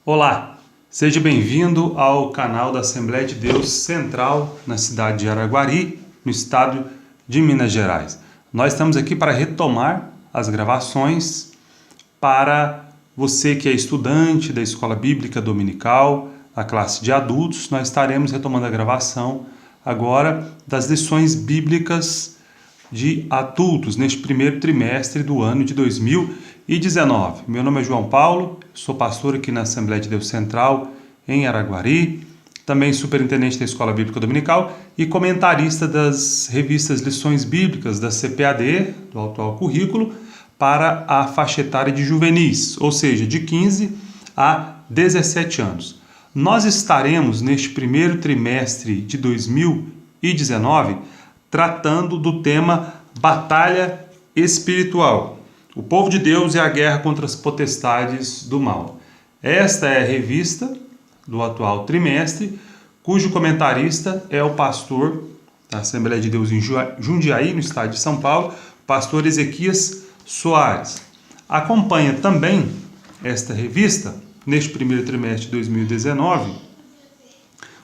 Olá, seja bem-vindo ao canal da Assembleia de Deus Central na cidade de Araguari, no estado de Minas Gerais. Nós estamos aqui para retomar as gravações para você que é estudante da Escola Bíblica Dominical, a classe de adultos. Nós estaremos retomando a gravação agora das lições bíblicas de adultos neste primeiro trimestre do ano de 2019. Meu nome é João Paulo, sou pastor aqui na Assembleia de Deus Central em Araguari, também superintendente da Escola Bíblica Dominical e comentarista das revistas Lições Bíblicas da CPAD, do atual currículo, para a faixa etária de juvenis, ou seja, de 15 a 17 anos. Nós estaremos neste primeiro trimestre de 2019 tratando do tema Batalha Espiritual. O povo de Deus e a guerra contra as potestades do mal. Esta é a revista do atual trimestre, cujo comentarista é o pastor da Assembleia de Deus em Jundiaí, no estado de São Paulo, pastor Ezequias Soares. Acompanha também esta revista, neste primeiro trimestre de 2019,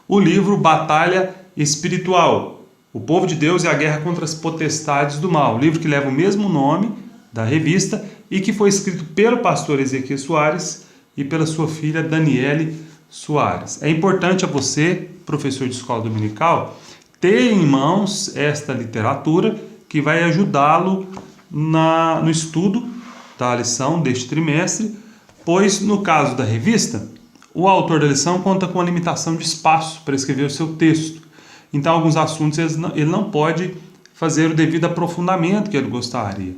o livro Batalha Espiritual, o povo de Deus e a guerra contra as potestades do mal, livro que leva o mesmo nome da revista e que foi escrito pelo pastor Ezequias Soares e pela sua filha Daniele Soares. É importante a você, professor de escola dominical, ter em mãos esta literatura que vai ajudá-lo no estudo da lição deste trimestre, pois no caso da revista, o autor da lição conta com a limitação de espaço para escrever o seu texto. Então, alguns assuntos ele não pode fazer o devido aprofundamento que ele gostaria.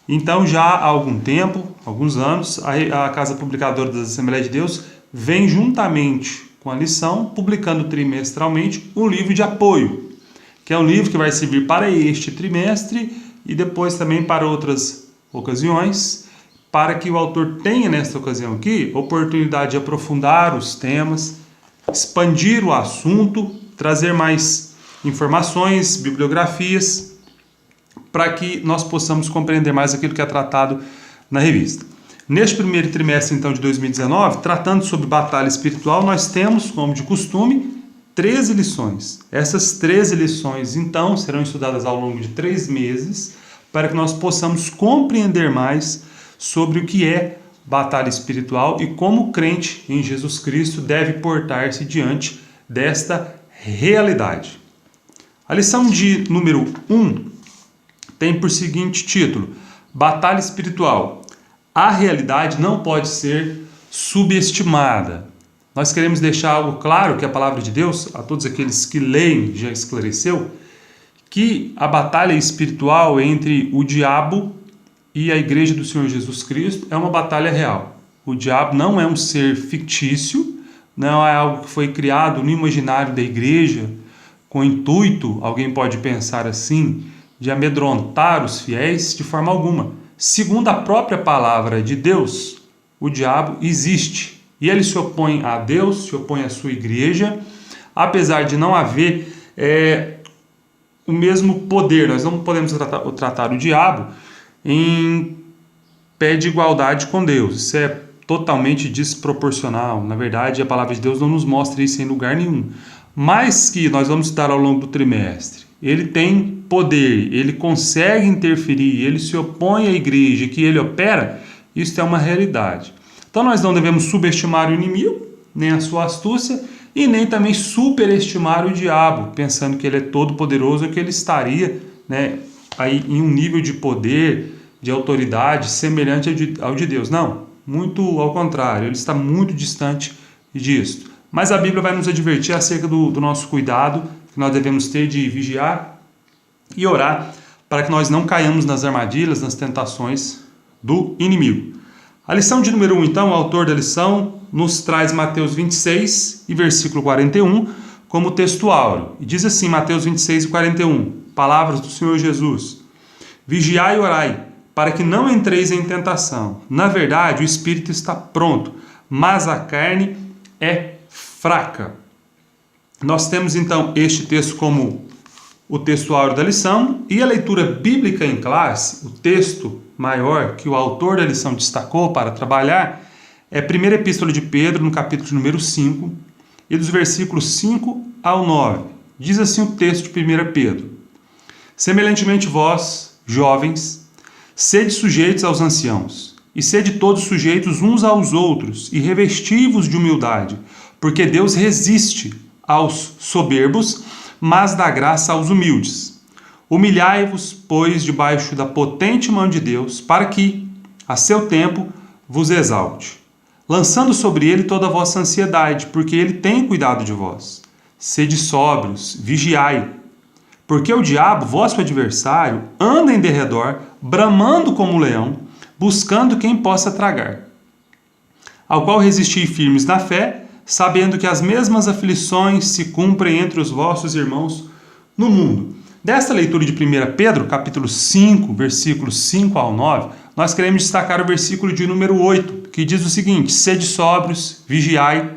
Então, já há algum tempo, alguns anos, a Casa Publicadora das Assembleias de Deus vem juntamente com a lição, publicando trimestralmente um livro de apoio, que é um livro que vai servir para este trimestre e depois também para outras ocasiões, para que o autor tenha, nesta ocasião aqui, oportunidade de aprofundar os temas, expandir o assunto, trazer mais informações, bibliografias, para que nós possamos compreender mais aquilo que é tratado na revista. Neste primeiro trimestre, então, de 2019, tratando sobre batalha espiritual, nós temos, como de costume, 13 lições. Essas 13 lições, então, serão estudadas ao longo de 3 meses, para que nós possamos compreender mais sobre o que é batalha espiritual e como o crente em Jesus Cristo deve portar-se diante desta realidade. A lição de número 1 tem por seguinte título: Batalha Espiritual. A realidade não pode ser subestimada. Nós queremos deixar algo claro, que a palavra de Deus, a todos aqueles que leem, já esclareceu, que a batalha espiritual entre o diabo e a igreja do Senhor Jesus Cristo é uma batalha real. O diabo não é um ser fictício, não é algo que foi criado no imaginário da igreja com o intuito, alguém pode pensar assim, de amedrontar os fiéis de forma alguma. Segundo a própria palavra de Deus, o diabo existe e ele se opõe a Deus, se opõe à sua igreja, apesar de não haver o mesmo poder. Nós não podemos tratar o diabo em pé de igualdade com Deus. Isso é totalmente desproporcional. Na verdade, a palavra de Deus não nos mostra isso em lugar nenhum. Mas que nós vamos estudar ao longo do trimestre. Ele tem poder, ele consegue interferir, ele se opõe à igreja, que ele opera, isso é uma realidade. Então nós não devemos subestimar o inimigo, nem a sua astúcia, e nem também superestimar o diabo, pensando que ele é todo poderoso, que ele estaria, aí em um nível de poder, de autoridade semelhante ao de Deus. Não, muito ao contrário, ele está muito distante disso. Mas a Bíblia vai nos advertir acerca do nosso cuidado, que nós devemos ter de vigiar e orar para que nós não caiamos nas armadilhas, nas tentações do inimigo. A lição de número 1, então, o autor da lição nos traz Mateus 26 e versículo 41 como texto áureo. E diz assim, Mateus 26 e 41, palavras do Senhor Jesus: Vigiai e orai, para que não entreis em tentação. Na verdade, o espírito está pronto, mas a carne é fraca. Nós temos então este texto como o texto áureo da lição e a leitura bíblica em classe, o texto maior que o autor da lição destacou para trabalhar, é a primeira epístola de Pedro, no capítulo de número 5, e dos versículos 5 ao 9. Diz assim o texto de 1 Pedro: semelhantemente vós, jovens, sede sujeitos aos anciãos, e sede todos sujeitos uns aos outros, e revesti-vos de humildade, porque Deus resiste aos soberbos, mas dá graça aos humildes. Humilhai-vos, pois, debaixo da potente mão de Deus, para que, a seu tempo, vos exalte, lançando sobre ele toda a vossa ansiedade, porque ele tem cuidado de vós. Sede sóbrios, vigiai, porque o diabo, vosso adversário, anda em derredor, bramando como um leão, buscando quem possa tragar. Ao qual resisti firmes na fé, sabendo que as mesmas aflições se cumprem entre os vossos irmãos no mundo. Desta leitura de 1 Pedro, capítulo 5, versículos 5 ao 9, nós queremos destacar o versículo de número 8, que diz o seguinte: sede sóbrios, vigiai,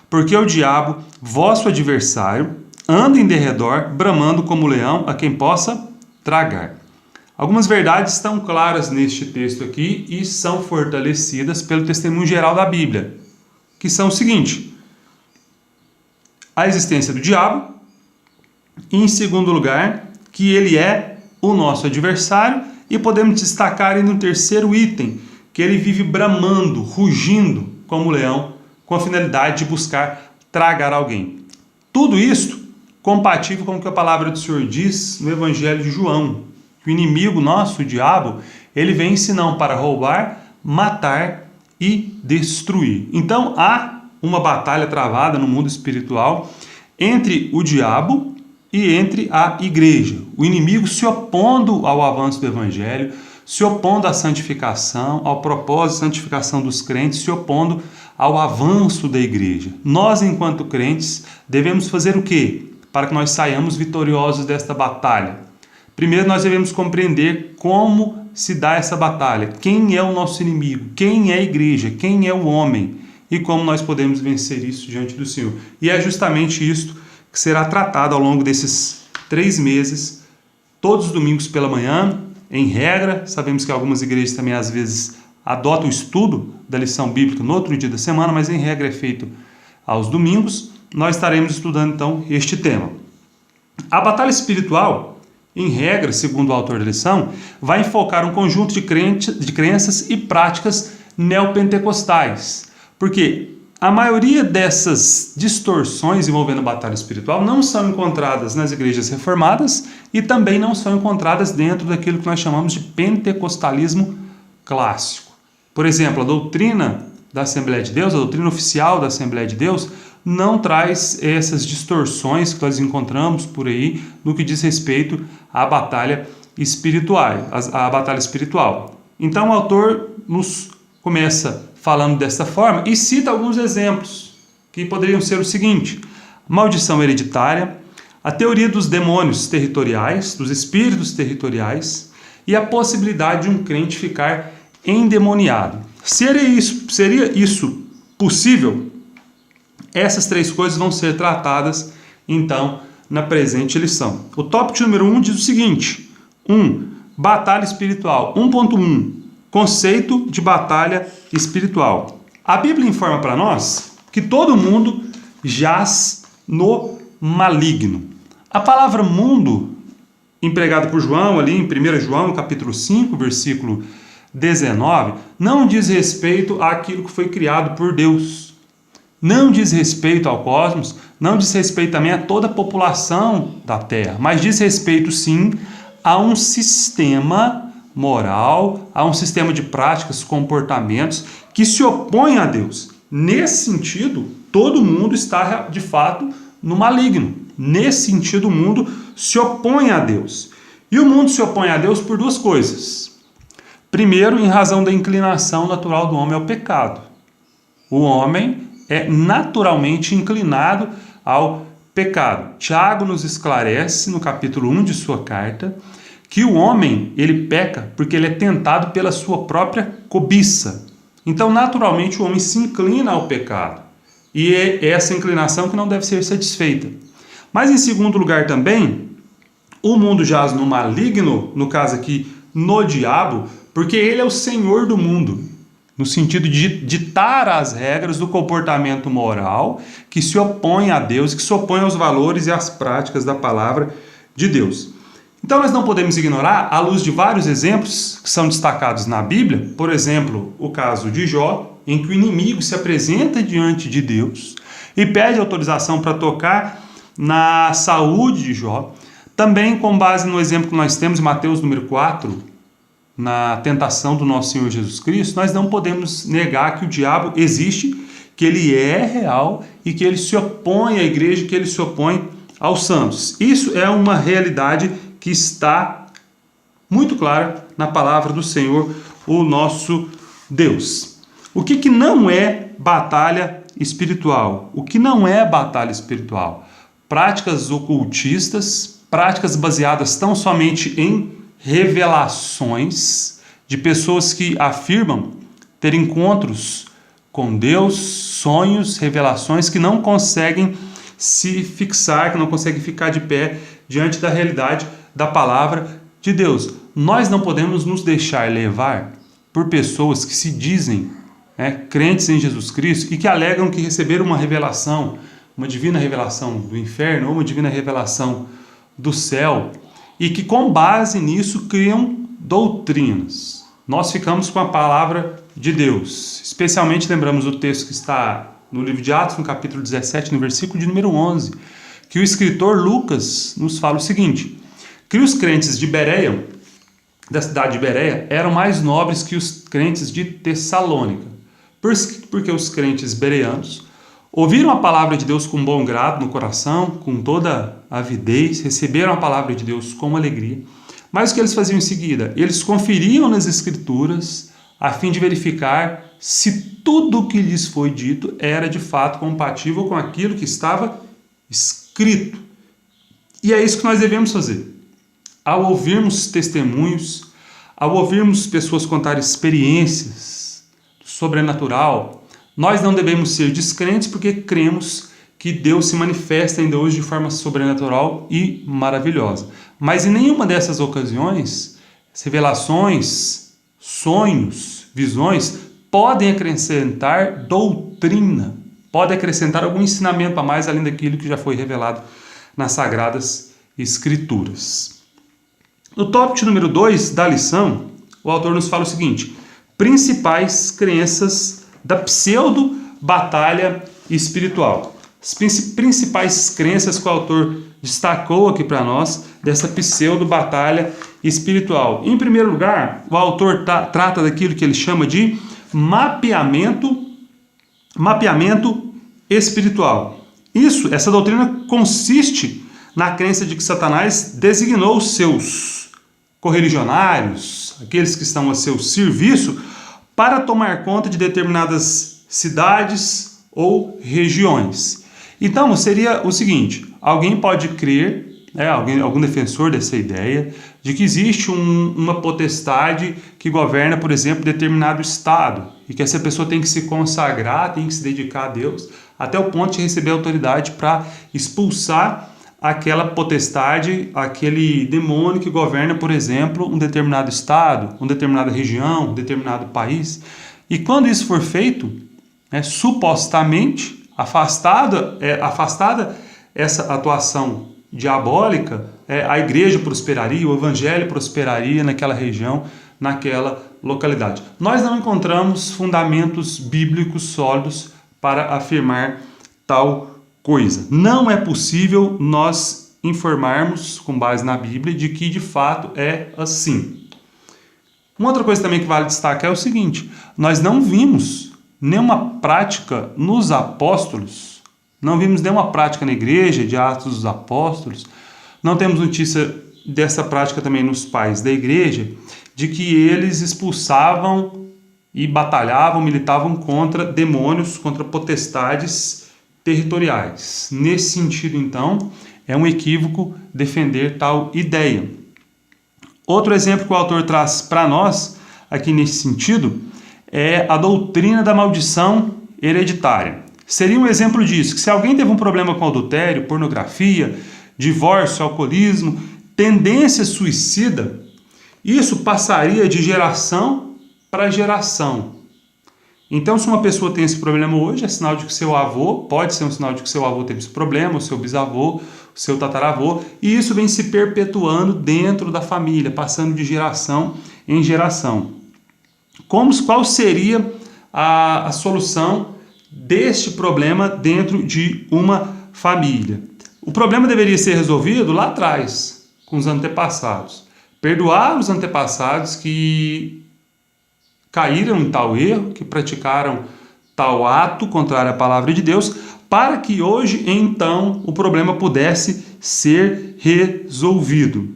porque o diabo, vosso adversário, anda em derredor, bramando como leão, a quem possa tragar. Algumas verdades estão claras neste texto aqui e são fortalecidas pelo testemunho geral da Bíblia, que são o seguinte: a existência do diabo, e em segundo lugar, que ele é o nosso adversário, e podemos destacar no terceiro item, que ele vive bramando, rugindo como leão, com a finalidade de buscar tragar alguém. Tudo isto compatível com o que a palavra do Senhor diz no Evangelho de João. O inimigo nosso, o diabo, ele vem senão para roubar, matar e destruir. Então há uma batalha travada no mundo espiritual entre o diabo e entre a igreja. O inimigo se opondo ao avanço do Evangelho, se opondo à santificação, ao propósito de santificação dos crentes, se opondo ao avanço da igreja. Nós, enquanto crentes, devemos fazer o quê? Para que nós saiamos vitoriosos desta batalha. Primeiro, nós devemos compreender como se dá essa batalha, quem é o nosso inimigo, quem é a igreja, quem é o homem e como nós podemos vencer isso diante do Senhor. E é justamente isto que será tratado ao longo desses 3 meses, todos os domingos pela manhã, em regra. Sabemos que algumas igrejas também às vezes adotam o estudo da lição bíblica no outro dia da semana, mas em regra é feito aos domingos. Nós estaremos estudando então este tema. A batalha espiritual, em regra, segundo o autor da lição, vai enfocar um conjunto de crenças e práticas neopentecostais, porque a maioria dessas distorções envolvendo a batalha espiritual não são encontradas nas igrejas reformadas e também não são encontradas dentro daquilo que nós chamamos de pentecostalismo clássico. Por exemplo, a doutrina da Assembleia de Deus, a doutrina oficial da Assembleia de Deus, não traz essas distorções que nós encontramos por aí no que diz respeito à batalha espiritual. Então o autor nos começa falando dessa forma e cita alguns exemplos que poderiam ser o seguinte: maldição hereditária, a teoria dos demônios territoriais, dos espíritos territoriais e a possibilidade de um crente ficar endemoniado. Seria isso possível? Essas 3 coisas vão ser tratadas, então, na presente lição. O tópico número 1 diz o seguinte: 1. Batalha espiritual. 1.1. Conceito de batalha espiritual. A Bíblia informa para nós que todo mundo jaz no maligno. A palavra mundo, empregada por João ali em 1 João, capítulo 5, versículo 19, não diz respeito àquilo que foi criado por Deus. Não diz respeito ao cosmos, não diz respeito também a toda a população da Terra, mas diz respeito sim a um sistema moral, a um sistema de práticas, comportamentos que se opõe a Deus. Nesse sentido, todo mundo está de fato no maligno. Nesse sentido, o mundo se opõe a Deus. E o mundo se opõe a Deus por 2 coisas. Primeiro, em razão da inclinação natural do homem ao pecado. O homem é naturalmente inclinado ao pecado. Tiago nos esclarece no capítulo 1 de sua carta que o homem, ele peca porque ele é tentado pela sua própria cobiça. Então, naturalmente, o homem se inclina ao pecado. E é essa inclinação que não deve ser satisfeita. Mas, em segundo lugar também, o mundo jaz no maligno, no caso aqui, no diabo, porque ele é o senhor do mundo. no sentido de ditar as regras do comportamento moral que se opõe a Deus, que se opõe aos valores e às práticas da palavra de Deus. Então nós não podemos ignorar, à luz de vários exemplos que são destacados na Bíblia, por exemplo, o caso de Jó, em que o inimigo se apresenta diante de Deus e pede autorização para tocar na saúde de Jó. Também com base no exemplo que nós temos em Mateus número 4, na tentação do nosso Senhor Jesus Cristo, nós não podemos negar que o diabo existe, que ele é real e que ele se opõe à igreja, que ele se opõe aos santos. Isso é uma realidade que está muito clara na palavra do Senhor, o nosso Deus. O que não é batalha espiritual? O que não é batalha espiritual? Práticas ocultistas, práticas baseadas tão somente em revelações de pessoas que afirmam ter encontros com Deus, sonhos, revelações que não conseguem se fixar, que não conseguem ficar de pé diante da realidade da palavra de Deus. Nós não podemos nos deixar levar por pessoas que se dizem crentes em Jesus Cristo e que alegam que receberam uma revelação, uma divina revelação do inferno ou uma divina revelação do céu, e que com base nisso criam doutrinas. Nós ficamos com a palavra de Deus. Especialmente lembramos do texto que está no livro de Atos, no capítulo 17, no versículo de número 11, que o escritor Lucas nos fala o seguinte, que os crentes de Bereia, da cidade de Bereia, eram mais nobres que os crentes de Tessalônica, porque os crentes bereanos ouviram a palavra de Deus com bom grado no coração, com toda avidez, receberam a palavra de Deus com alegria. Mas o que eles faziam em seguida? Eles conferiam nas Escrituras a fim de verificar se tudo o que lhes foi dito era de fato compatível com aquilo que estava escrito. E é isso que nós devemos fazer. Ao ouvirmos testemunhos, ao ouvirmos pessoas contar experiências do sobrenatural, nós não devemos ser descrentes porque cremos que Deus se manifesta ainda hoje de forma sobrenatural e maravilhosa. Mas em nenhuma dessas ocasiões, revelações, sonhos, visões, podem acrescentar doutrina, podem acrescentar algum ensinamento a mais além daquilo que já foi revelado nas Sagradas Escrituras. No tópico número 2 da lição, o autor nos fala o seguinte: principais crenças da pseudo-batalha espiritual. As principais crenças que o autor destacou aqui para nós dessa pseudo-batalha espiritual. Em primeiro lugar, o autor trata daquilo que ele chama de mapeamento espiritual. Essa doutrina consiste na crença de que Satanás designou os seus correligionários, aqueles que estão a seu serviço, para tomar conta de determinadas cidades ou regiões. Então, seria o seguinte: alguém pode crer, algum defensor dessa ideia, de que existe uma potestade que governa, por exemplo, determinado estado, e que essa pessoa tem que se consagrar, tem que se dedicar a Deus, até o ponto de receber autoridade para expulsar aquela potestade, aquele demônio que governa, por exemplo, um determinado estado, uma determinada região, um determinado país. E quando isso for feito, supostamente afastada essa atuação diabólica, a igreja prosperaria, o evangelho prosperaria naquela região, naquela localidade. Nós não encontramos fundamentos bíblicos sólidos para afirmar tal coisa. Não é possível nós informarmos, com base na Bíblia, de que de fato é assim. Uma outra coisa também que vale destacar é o seguinte: nós não vimos nenhuma prática nos apóstolos, não vimos nenhuma prática na igreja de Atos dos Apóstolos, não temos notícia dessa prática também nos pais da igreja, de que eles expulsavam e batalhavam, militavam contra demônios, contra potestades territoriais. Nesse sentido, então, é um equívoco defender tal ideia. Outro exemplo que o autor traz para nós, aqui nesse sentido, é a doutrina da maldição hereditária. Seria um exemplo disso, que se alguém teve um problema com adultério, pornografia, divórcio, alcoolismo, tendência suicida, isso passaria de geração para geração. Então, se uma pessoa tem esse problema hoje, é sinal de que seu avô, pode ser um sinal de que seu avô teve esse problema, o seu bisavô, o seu tataravô, e isso vem se perpetuando dentro da família, passando de geração em geração. Qual seria a solução deste problema dentro de uma família? O problema deveria ser resolvido lá atrás, com os antepassados. Perdoar os antepassados que caíram em tal erro, que praticaram tal ato contrário à palavra de Deus, para que hoje, então, o problema pudesse ser resolvido.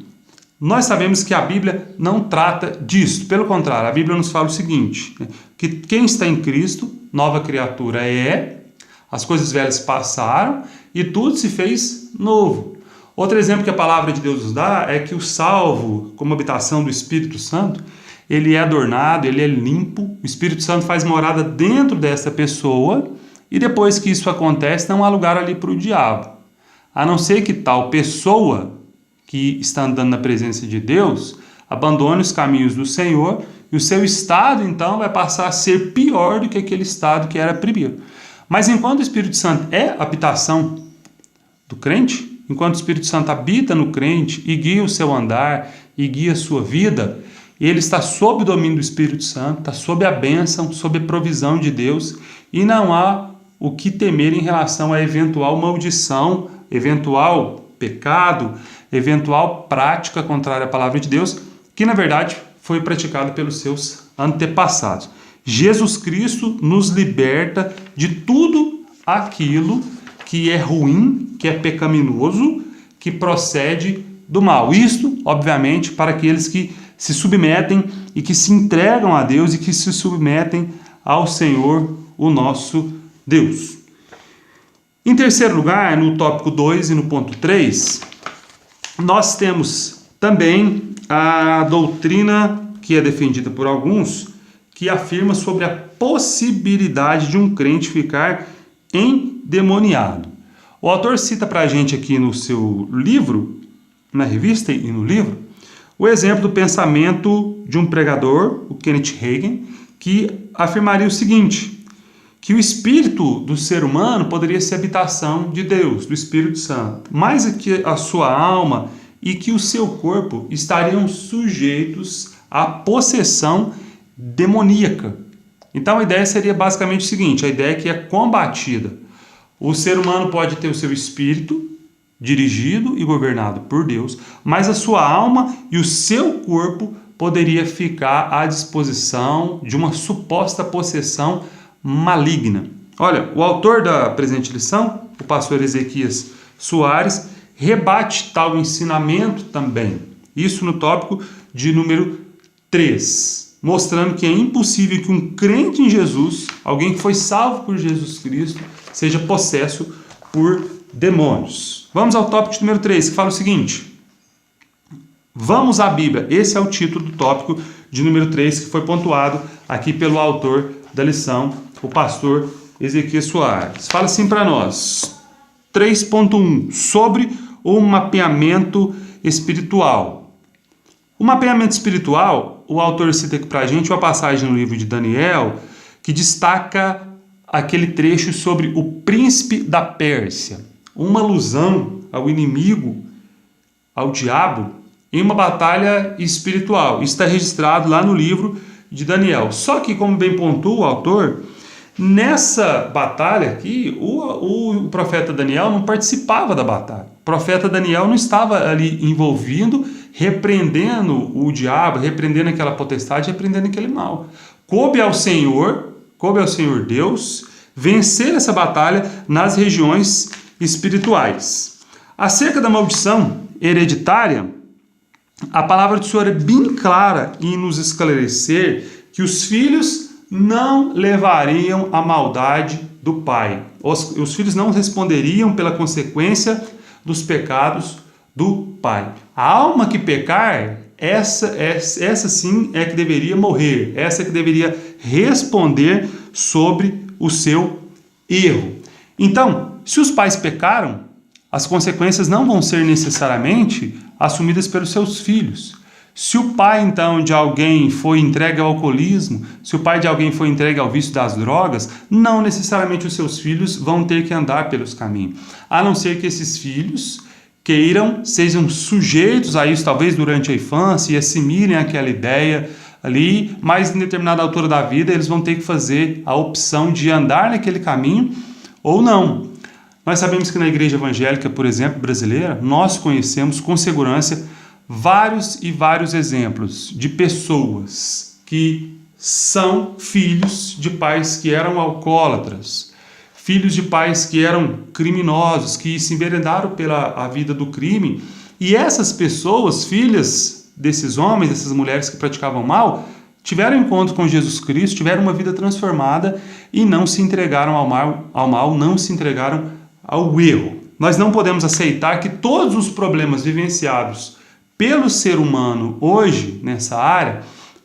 Nós sabemos que a Bíblia não trata disso. Pelo contrário, a Bíblia nos fala o seguinte, que quem está em Cristo, nova criatura é, as coisas velhas passaram e tudo se fez novo. Outro exemplo que a palavra de Deus nos dá é que o salvo, como habitação do Espírito Santo, ele é adornado, ele é limpo, o Espírito Santo faz morada dentro dessa pessoa e depois que isso acontece, não há lugar ali para o diabo. A não ser que tal pessoa que está andando na presença de Deus abandone os caminhos do Senhor e o seu estado, então, vai passar a ser pior do que aquele estado que era primeiro. Mas enquanto o Espírito Santo é a habitação do crente, enquanto o Espírito Santo habita no crente e guia o seu andar e guia a sua vida, ele está sob o domínio do Espírito Santo, está sob a bênção, sob a provisão de Deus e não há o que temer em relação a eventual maldição, eventual pecado, eventual prática contrária à palavra de Deus, que na verdade foi praticada pelos seus antepassados. Jesus Cristo nos liberta de tudo aquilo que é ruim, que é pecaminoso, que procede do mal. Isto, obviamente, para aqueles que se submetem e que se entregam a Deus e que se submetem ao Senhor, o nosso Deus. Em terceiro lugar, no tópico 2 e no ponto 3, nós temos também a doutrina que é defendida por alguns, que afirma sobre a possibilidade de um crente ficar endemoniado. O autor cita para a gente aqui no seu livro, na revista e no livro, o exemplo do pensamento de um pregador, o Kenneth Hagin, que afirmaria o seguinte, que o espírito do ser humano poderia ser habitação de Deus, do Espírito Santo, mas que a sua alma e que o seu corpo estariam sujeitos à possessão demoníaca. Então a ideia seria basicamente o seguinte, a ideia que é combatida. O ser humano pode ter o seu espírito dirigido e governado por Deus, mas a sua alma e o seu corpo poderia ficar à disposição de uma suposta possessão maligna. Olha, o autor da presente lição, o pastor Ezequias Soares, rebate tal ensinamento também. Isso no tópico de número 3, mostrando que é impossível que um crente em Jesus, alguém que foi salvo por Jesus Cristo, seja possesso por demônios. Vamos ao tópico de número 3, que fala o seguinte. Vamos à Bíblia. Esse é o título do tópico de número 3, que foi pontuado aqui pelo autor da lição, o pastor Ezequias Soares. Fala assim para nós. 3.1, sobre o mapeamento espiritual. O mapeamento espiritual, o autor cita aqui para a gente uma passagem no livro de Daniel, que destaca aquele trecho sobre o príncipe da Pérsia. Uma alusão ao inimigo, ao diabo, em uma batalha espiritual. Isso está registrado lá no livro de Daniel. Só que, como bem pontua o autor, nessa batalha aqui, o profeta Daniel não participava da batalha. O profeta Daniel não estava ali envolvido, repreendendo o diabo, repreendendo aquela potestade, repreendendo aquele mal. Coube ao Senhor Deus, vencer essa batalha nas regiões espirituais. Acerca da maldição hereditária, a palavra do Senhor é bem clara em nos esclarecer que os filhos não levariam a maldade do pai. Os filhos não responderiam pela consequência dos pecados do pai. A alma que pecar, essa sim é que deveria morrer, essa é que deveria responder sobre o seu erro. Então, se os pais pecaram, as consequências não vão ser necessariamente assumidas pelos seus filhos. Se o pai, então, de alguém foi entregue ao alcoolismo, se o pai de alguém foi entregue ao vício das drogas, não necessariamente os seus filhos vão ter que andar pelos caminhos. A não ser que esses filhos queiram, sejam sujeitos a isso, talvez durante a infância, e assimilem aquela ideia ali, mas em determinada altura da vida eles vão ter que fazer a opção de andar naquele caminho ou não. Nós sabemos que na igreja evangélica, por exemplo, brasileira, nós conhecemos com segurança vários e vários exemplos de pessoas que são filhos de pais que eram alcoólatras, filhos de pais que eram criminosos, que se enveredaram pela vida do crime, e essas pessoas, filhas desses homens, dessas mulheres que praticavam mal, tiveram encontro com Jesus Cristo, tiveram uma vida transformada e não se entregaram ao mal, não se entregaram ao erro. Nós não podemos aceitar que todos os problemas vivenciados pelo ser humano hoje, nessa área,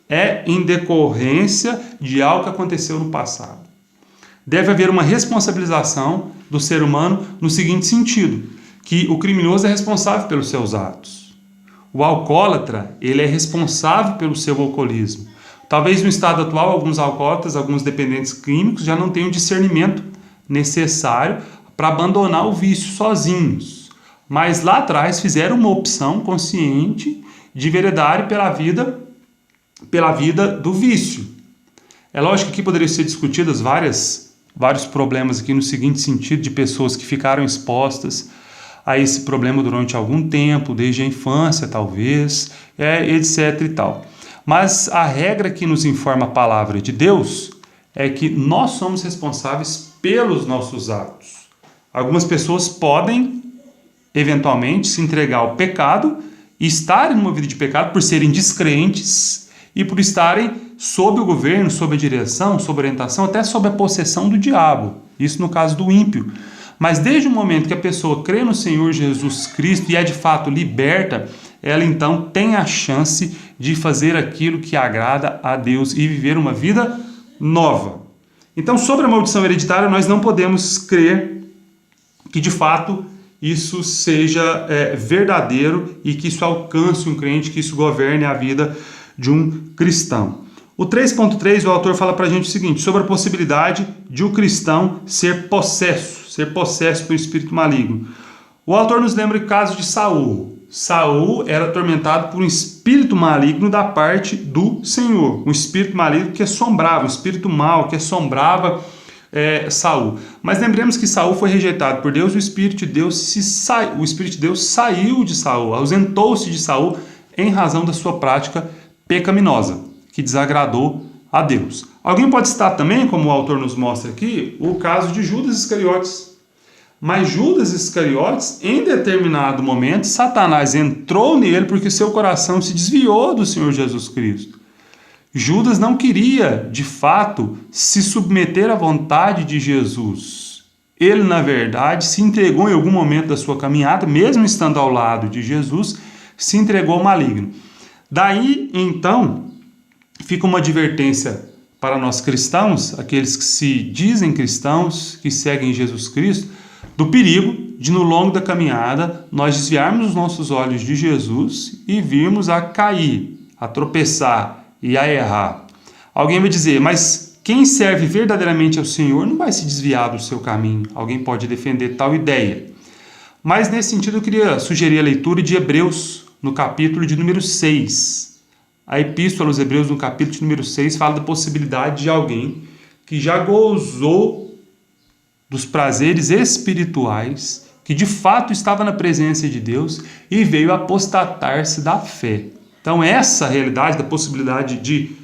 é em decorrência de algo que aconteceu no passado. Deve haver uma responsabilização do ser humano no seguinte sentido, que o criminoso é responsável pelos seus atos. O alcoólatra, ele é responsável pelo seu alcoolismo. Talvez no estado atual, alguns alcoólatras, alguns dependentes químicos já não tenham o discernimento necessário para abandonar o vício sozinhos. Mas lá atrás fizeram uma opção consciente de enveredarem pela vida do vício. É lógico que aqui poderiam ser discutidos vários problemas aqui no seguinte sentido, de pessoas que ficaram expostas a esse problema durante algum tempo, desde a infância talvez, etc e tal. Mas a regra que nos informa a palavra de Deus é que nós somos responsáveis pelos nossos atos. Algumas pessoas podem eventualmente se entregar ao pecado e estarem numa vida de pecado por serem descrentes e por estarem sob o governo, sob a direção, sob a orientação, até sob a possessão do diabo. Isso no caso do ímpio. Mas desde o momento que a pessoa crê no Senhor Jesus Cristo e é de fato liberta, ela então tem a chance de fazer aquilo que agrada a Deus e viver uma vida nova. Então, sobre a maldição hereditária, nós não podemos crer que de fato isso seja verdadeiro e que isso alcance um crente, que isso governe a vida de um cristão. O 3.3, o autor fala para a gente o seguinte, sobre a possibilidade de o cristão ser possesso por espírito maligno. O autor nos lembra o caso de Saul. Saul era atormentado por um espírito maligno da parte do Senhor, um espírito maligno que assombrava, um espírito mau que assombrava Saul. Mas lembremos que Saul foi rejeitado por Deus, o Espírito de Deus saiu de Saul, ausentou-se de Saul em razão da sua prática pecaminosa, que desagradou a Deus. Alguém pode citar também, como o autor nos mostra aqui, o caso de Judas Iscariotes. Mas Judas Iscariotes, em determinado momento, Satanás entrou nele porque seu coração se desviou do Senhor Jesus Cristo. Judas não queria, de fato, se submeter à vontade de Jesus. Ele, na verdade, se entregou em algum momento da sua caminhada, mesmo estando ao lado de Jesus, se entregou ao maligno. Daí, então, fica uma advertência para nós cristãos, aqueles que se dizem cristãos, que seguem Jesus Cristo, do perigo de, no longo da caminhada, nós desviarmos os nossos olhos de Jesus e virmos a cair, a tropeçar e a errar. Alguém vai dizer, mas quem serve verdadeiramente ao Senhor não vai se desviar do seu caminho. Alguém pode defender tal ideia. Mas nesse sentido eu queria sugerir a leitura de Hebreus, no capítulo de número 6. A epístola aos Hebreus, no capítulo de número 6, fala da possibilidade de alguém que já gozou dos prazeres espirituais, que de fato estava na presença de Deus e veio apostatar-se da fé. Então essa realidade da possibilidade de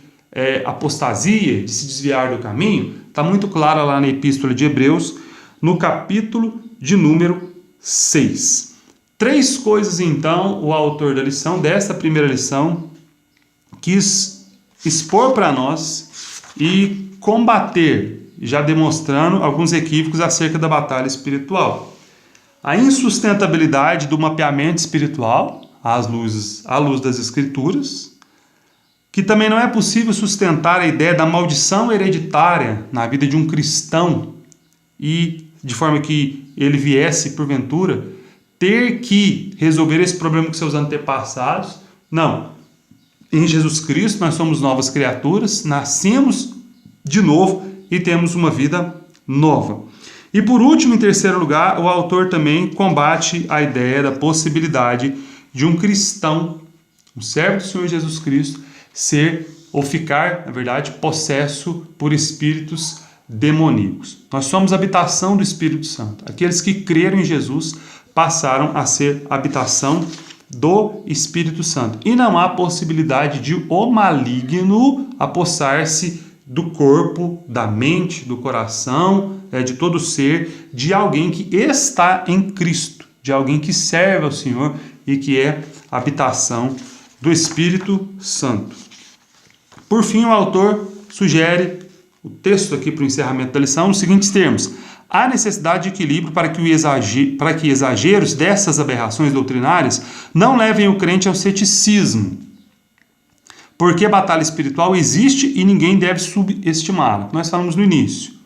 apostasia, de se desviar do caminho, está muito clara lá na Epístola de Hebreus, no capítulo de número 6. 3 coisas, então, o autor da lição, dessa primeira lição, quis expor para nós e combater, já demonstrando alguns equívocos acerca da batalha espiritual. A insustentabilidade do mapeamento espiritual, à luz das Escrituras, que também não é possível sustentar a ideia da maldição hereditária na vida de um cristão e de forma que ele viesse, porventura, ter que resolver esse problema com seus antepassados. Não. em Jesus Cristo, nós somos novas criaturas, nascemos de novo e temos uma vida nova. E por último, em terceiro lugar, o autor também combate a ideia da possibilidade de um cristão, um servo do Senhor Jesus Cristo, ser ou ficar, na verdade, possesso por espíritos demoníacos. Nós somos habitação do Espírito Santo. Aqueles que creram em Jesus passaram a ser habitação do Espírito Santo. E não há possibilidade de o maligno apossar-se do corpo, da mente, do coração, de todo ser, de alguém que está em Cristo, de alguém que serve ao Senhor e que é habitação do Espírito Santo. Por fim, o autor sugere o texto aqui para o encerramento da lição nos seguintes termos: há necessidade de equilíbrio para que exageros dessas aberrações doutrinárias não levem o crente ao ceticismo, porque a batalha espiritual existe e ninguém deve subestimá-la. Nós falamos no início.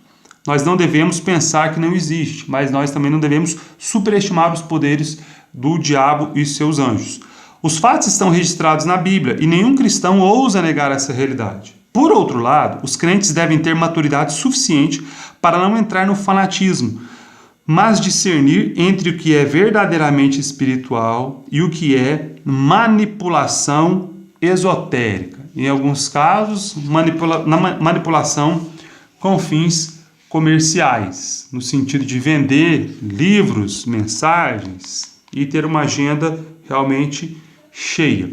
Nós não devemos pensar que não existe, mas nós também não devemos superestimar os poderes do diabo e seus anjos. Os fatos estão registrados na Bíblia e nenhum cristão ousa negar essa realidade. Por outro lado, os crentes devem ter maturidade suficiente para não entrar no fanatismo, mas discernir entre o que é verdadeiramente espiritual e o que é manipulação esotérica. Em alguns casos, manipulação com fins comerciais, no sentido de vender livros, mensagens e ter uma agenda realmente cheia.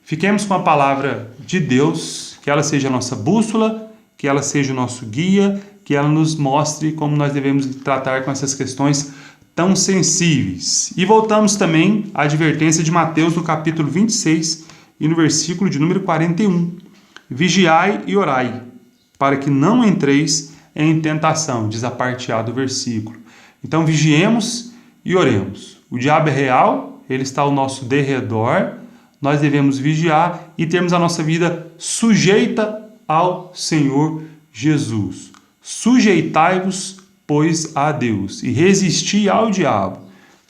Fiquemos com a palavra de Deus, que ela seja a nossa bússola, que ela seja o nosso guia, que ela nos mostre como nós devemos tratar com essas questões tão sensíveis. E voltamos também à advertência de Mateus no capítulo 26 e no versículo de número 41. Vigiai e orai, para que não entreis em tentação, diz a parte A do versículo. Então vigiemos e oremos. O diabo é real, ele está ao nosso derredor, nós devemos vigiar e termos a nossa vida sujeita ao Senhor Jesus. Sujeitai-vos, pois, a Deus, e resisti ao diabo,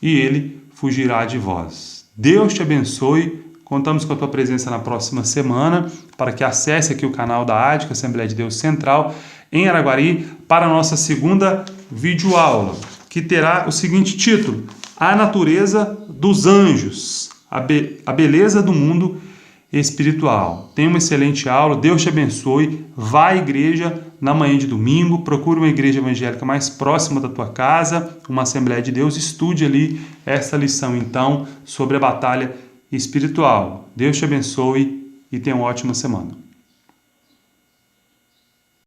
e ele fugirá de vós. Deus te abençoe. Contamos com a tua presença na próxima semana, para que acesse aqui o canal da ADIC, Assembleia de Deus Central, em Araguari, para a nossa segunda videoaula, que terá o seguinte título: A natureza dos anjos, a beleza do mundo espiritual. Tenha uma excelente aula, Deus te abençoe. Vá à igreja na manhã de domingo, procure uma igreja evangélica mais próxima da tua casa, uma Assembleia de Deus, estude ali esta lição então sobre a batalha espiritual. Deus te abençoe e tenha uma ótima semana.